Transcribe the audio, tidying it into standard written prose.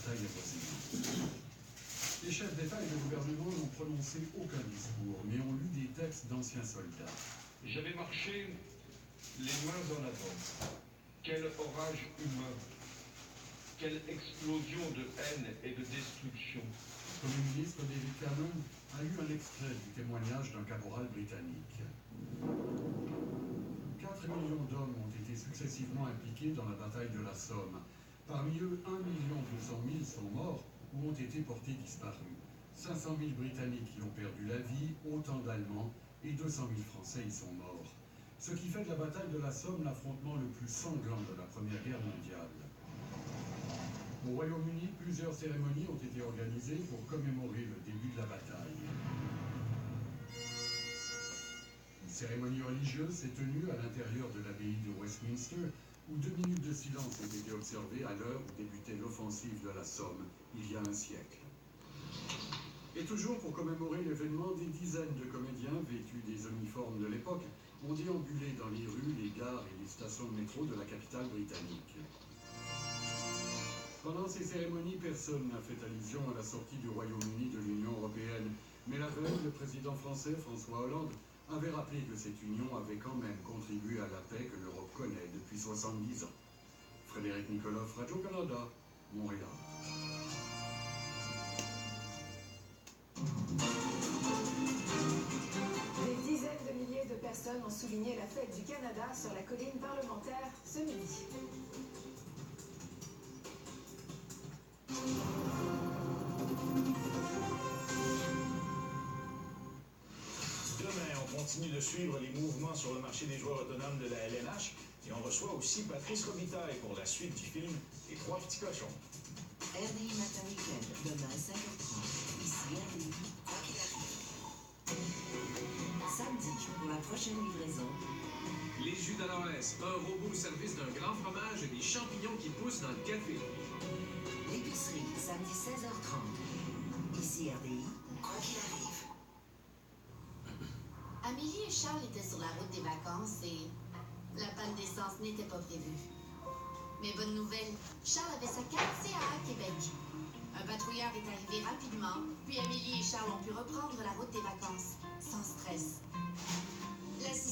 bataille avoisinante. Les chefs d'État et de gouvernement n'ont prononcé aucun discours, mais ont lu des textes d'anciens soldats. J'avais marché les mains en avant. Quel orage humain, quelle explosion de haine et de destruction. Le Premier ministre David Cameron a eu un extrait du témoignage d'un caporal britannique. 4 millions d'hommes ont été successivement impliqués dans la bataille de la Somme. Parmi eux, 1,2 million sont morts ou ont été portés disparus. 500 000 Britanniques y ont perdu la vie, autant d'Allemands et 200 000 Français y sont morts. Ce qui fait de la bataille de la Somme l'affrontement le plus sanglant de la Première Guerre mondiale. Au Royaume-Uni, plusieurs cérémonies ont été organisées pour commémorer le début de la bataille. Une cérémonie religieuse s'est tenue à l'intérieur de l'abbaye de Westminster, où 2 minutes de silence ont été observées à l'heure où débutait l'offensive de la Somme, il y a un siècle. Et toujours pour commémorer l'événement, des dizaines de comédiens vêtus des uniformes de l'époque ont déambulé dans les rues, les gares et les stations de métro de la capitale britannique. Pendant ces cérémonies, personne n'a fait allusion à la sortie du Royaume-Uni de l'Union européenne. Mais la veille, le président français François Hollande avait rappelé que cette union avait quand même contribué à la paix que l'Europe connaît depuis 70 ans. Frédéric Nikoloff, Radio-Canada, Montréal. Des dizaines de milliers de personnes ont souligné la fête du Canada sur la colline parlementaire ce midi. Demain, on continue de suivre les mouvements sur le marché des joueurs autonomes de la LNH et on reçoit aussi Patrice Robitaille pour la suite du film Les Trois Petits Cochons. RDI Matin Week-end, demain 5h30, ici RDI, quoi qu'il arrive. Samedi, pour la prochaine livraison. Les jus d'Aloès, un robot au service d'un grand fromage et des champignons qui poussent dans le café. L'épicerie, samedi 16h30, ici RDI, quoi qu'il arrive. Amélie et Charles étaient sur la route des vacances et la panne d'essence n'était pas prévue. Mais bonne nouvelle, Charles avait sa carte CA à Québec. Un patrouilleur est arrivé rapidement, puis Amélie et Charles ont pu reprendre la route des vacances sans stress. L'assistant